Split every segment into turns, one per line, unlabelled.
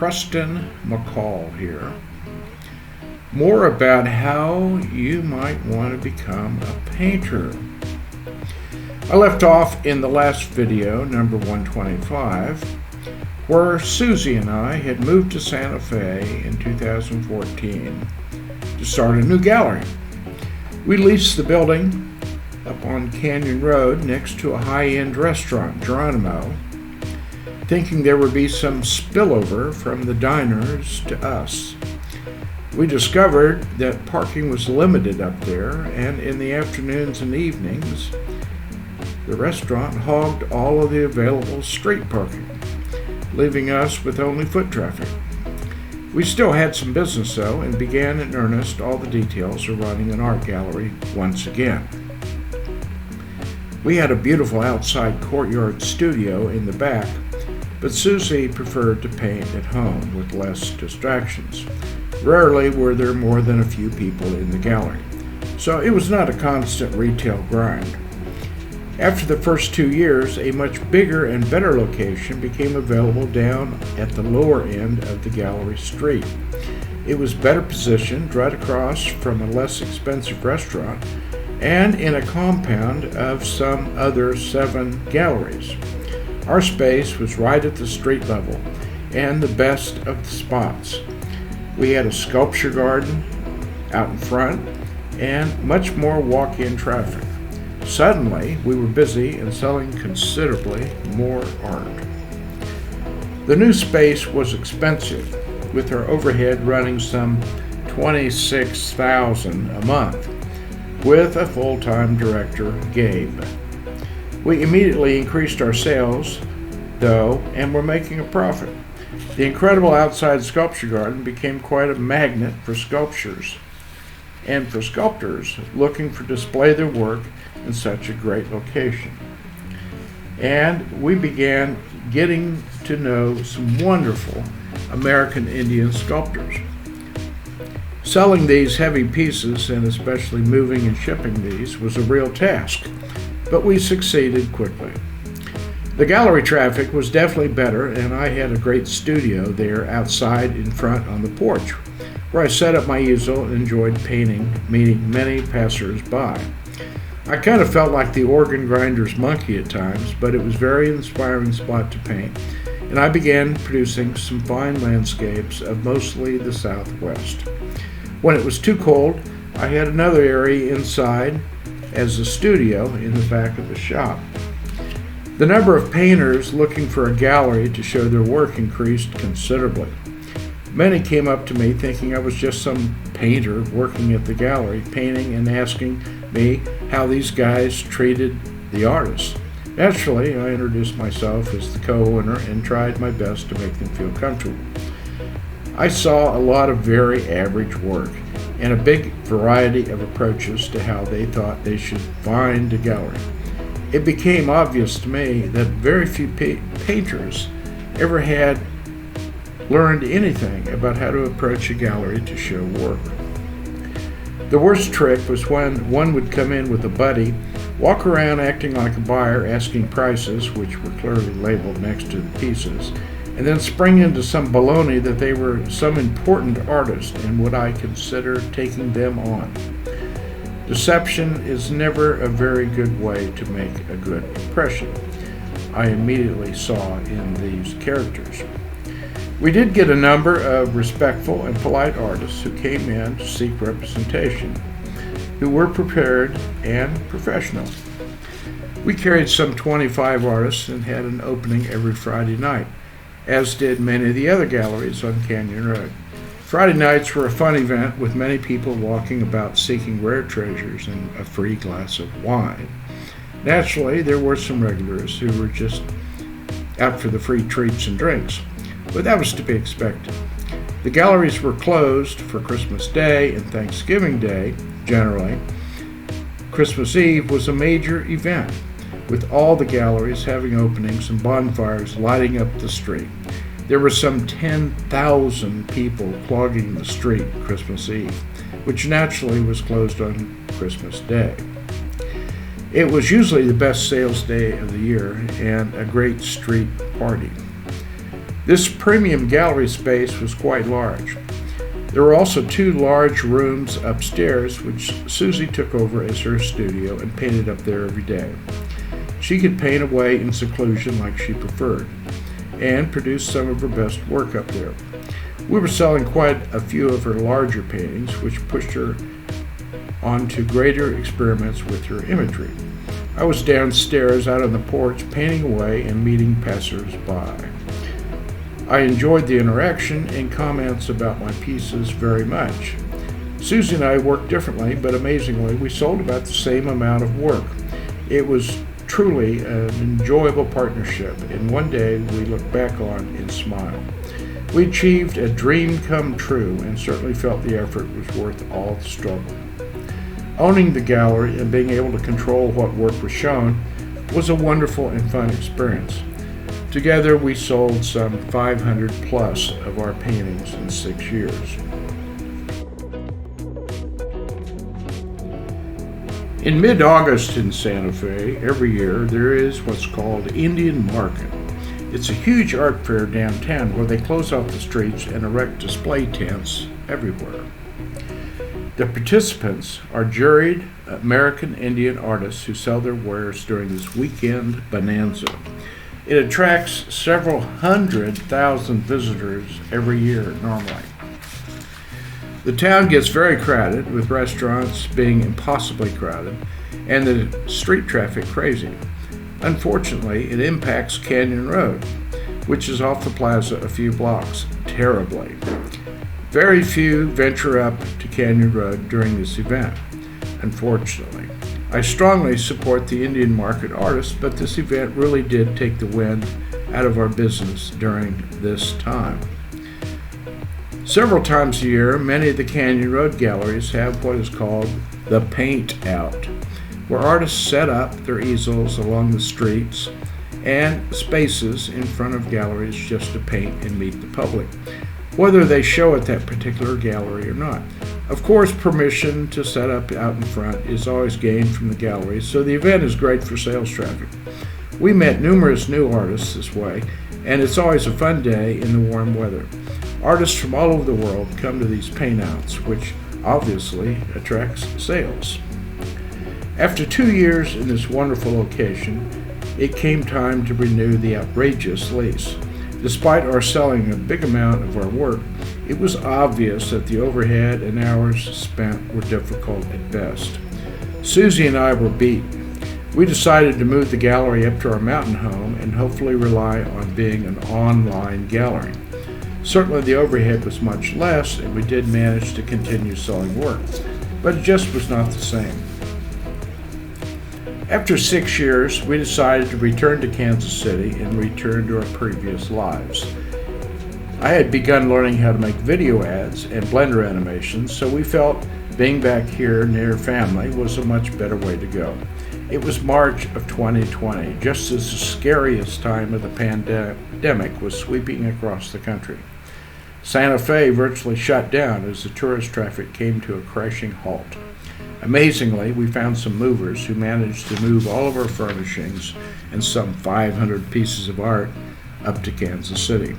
Preston McCall here. More about how you might want to become a painter. I left off in the last video, number 125, where Susie and I had moved to Santa Fe in 2014 to start a new gallery. We leased the building up on Canyon Road next to a high-end restaurant, Geronimo, thinking there would be some spillover from the diners to us. We discovered that parking was limited up there, and in the afternoons and evenings, the restaurant hogged all of the available street parking, leaving us with only foot traffic. We still had some business though, and began in earnest all the details of running an art gallery once again. We had a beautiful outside courtyard studio in the back, but Susie preferred to paint at home with less distractions. Rarely were there more than a few people in the gallery, so it was not a constant retail grind. After the first 2 years, a much bigger and better location became available down at the lower end of the gallery street. It was better positioned right across from a less expensive restaurant and in a compound of some other 7 galleries. Our space was right at the street level and the best of the spots. We had a sculpture garden out in front and much more walk-in traffic. Suddenly, we were busy and selling considerably more art. The new space was expensive, with our overhead running some $26,000 a month, with a full-time director, Gabe. We immediately increased our sales, though, and were making a profit. The incredible outside sculpture garden became quite a magnet for sculptors and for sculptors looking to display their work in such a great location. And we began getting to know some wonderful American Indian sculptors. Selling these heavy pieces, and especially moving and shipping these, was a real task, but we succeeded quickly. The gallery traffic was definitely better, and I had a great studio there outside in front on the porch, where I set up my easel and enjoyed painting, meeting many passers-by. I kind of felt like the organ grinder's monkey at times, but it was a very inspiring spot to paint, and I began producing some fine landscapes of mostly the Southwest. When it was too cold, I had another area inside as a studio in the back of the shop. The number of painters looking for a gallery to show their work increased considerably. Many came up to me thinking I was just some painter working at the gallery, painting and asking me how these guys treated the artists. Naturally, I introduced myself as the co-owner and tried my best to make them feel comfortable. I saw a lot of very average work and a big variety of approaches to how they thought they should find a gallery. It became obvious to me that very few painters ever had learned anything about how to approach a gallery to show work. The worst trick was when one would come in with a buddy, walk around acting like a buyer, asking prices, which were clearly labeled next to the pieces, and then spring into some baloney that they were some important artist and would I consider taking them on. Deception is never a very good way to make a good impression, I immediately saw in these characters. We did get a number of respectful and polite artists who came in to seek representation, who were prepared and professional. We carried some 25 artists and had an opening every Friday night, as did many of the other galleries on Canyon Road. Friday nights were a fun event with many people walking about seeking rare treasures and a free glass of wine. Naturally, there were some regulars who were just out for the free treats and drinks, but that was to be expected. The galleries were closed for Christmas Day and Thanksgiving Day, generally. Christmas Eve was a major event, with all the galleries having openings and bonfires lighting up the street. There were some 10,000 people clogging the street Christmas Eve, which naturally was closed on Christmas Day. It was usually the best sales day of the year and a great street party. This premium gallery space was quite large. There were also 2 large rooms upstairs, which Susie took over as her studio and painted up there every day. She could paint away in seclusion like she preferred, and produce some of her best work up there. We were selling quite a few of her larger paintings, which pushed her on to greater experiments with her imagery. I was downstairs out on the porch painting away and meeting passers-by. I enjoyed the interaction and comments about my pieces very much. Susie and I worked differently, but amazingly, we sold about the same amount of work. It was truly an enjoyable partnership, and one day we look back on and smile. We achieved a dream come true and certainly felt the effort was worth all the struggle. Owning the gallery and being able to control what work was shown was a wonderful and fun experience. Together we sold some 500 plus of our paintings in 6 years. In mid-August in Santa Fe, every year, there is what's called Indian Market. It's a huge art fair downtown where they close off the streets and erect display tents everywhere. The participants are juried American Indian artists who sell their wares during this weekend bonanza. It attracts several 100,000 visitors every year normally. The town gets very crowded, with restaurants being impossibly crowded and the street traffic crazy. Unfortunately, it impacts Canyon Road, which is off the plaza a few blocks, terribly. Very few venture up to Canyon Road during this event, unfortunately. I strongly support the Indian Market artists, but this event really did take the wind out of our business during this time. Several times a year, many of the Canyon Road galleries have what is called the Paint Out, where artists set up their easels along the streets and spaces in front of galleries just to paint and meet the public, whether they show at that particular gallery or not. Of course, permission to set up out in front is always gained from the galleries, so the event is great for sales traffic. We met numerous new artists this way, and it's always a fun day in the warm weather. Artists from all over the world come to these paint-outs, which obviously attracts sales. After 2 years in this wonderful location, it came time to renew the outrageous lease. Despite our selling a big amount of our work, it was obvious that the overhead and hours spent were difficult at best. Susie and I were beat. We decided to move the gallery up to our mountain home and hopefully rely on being an online gallery. Certainly the overhead was much less, and we did manage to continue selling work, but it just was not the same. After 6 years, we decided to return to Kansas City and return to our previous lives. I had begun learning how to make video ads and Blender animations, so we felt being back here near family was a much better way to go. It was March of 2020, just as the scariest time of the pandemic was sweeping across the country. Santa Fe virtually shut down as the tourist traffic came to a crashing halt. Amazingly, we found some movers who managed to move all of our furnishings and some 500 pieces of art up to Kansas City.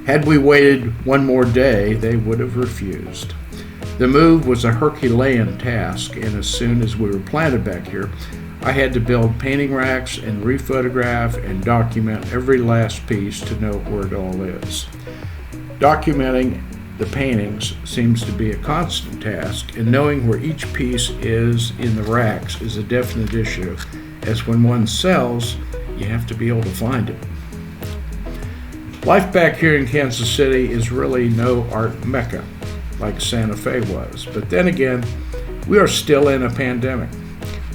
Had we waited one more day, they would have refused. The move was a Herculean task, and as soon as we were planted back here, I had to build painting racks and rephotograph and document every last piece to know where it all is. Documenting the paintings seems to be a constant task, and knowing where each piece is in the racks is a definite issue, as when one sells, you have to be able to find it. Life back here in Kansas City is really no art mecca like Santa Fe was, but then again, we are still in a pandemic.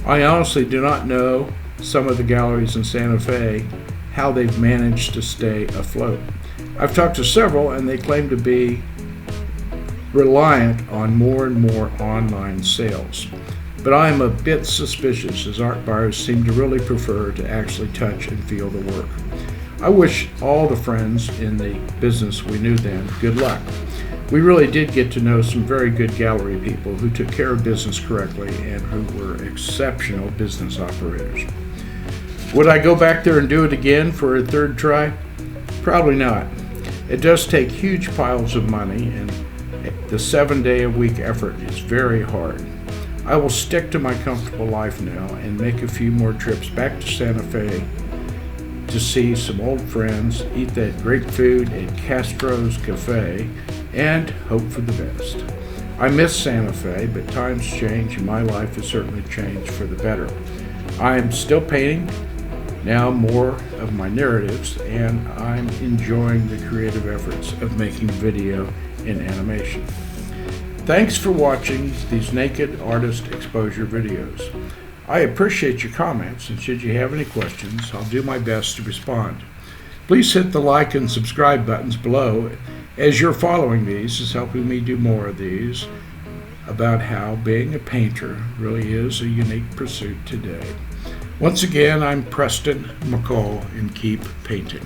I honestly do not know some of the galleries in Santa Fe how they've managed to stay afloat. I've talked to several, and they claim to be reliant on more and more online sales. But I am a bit suspicious, as art buyers seem to really prefer to actually touch and feel the work. I wish all the friends in the business we knew then good luck. We really did get to know some very good gallery people who took care of business correctly and who were exceptional business operators. Would I go back there and do it again for a third try? Probably not. It does take huge piles of money, and the 7-day-a-week effort is very hard. I will stick to my comfortable life now and make a few more trips back to Santa Fe to see some old friends, eat that great food at Castro's Cafe, and hope for the best. I miss Santa Fe, but times change and my life has certainly changed for the better. I am still painting, now more of my narratives, and I'm enjoying the creative efforts of making video and animation. Thanks for watching these naked artist exposure videos. I appreciate your comments, and should you have any questions, I'll do my best to respond. Please hit the like and subscribe buttons below, as you're following these is helping me do more of these about how being a painter really is a unique pursuit today. Once again, I'm Preston McCall, and keep painting.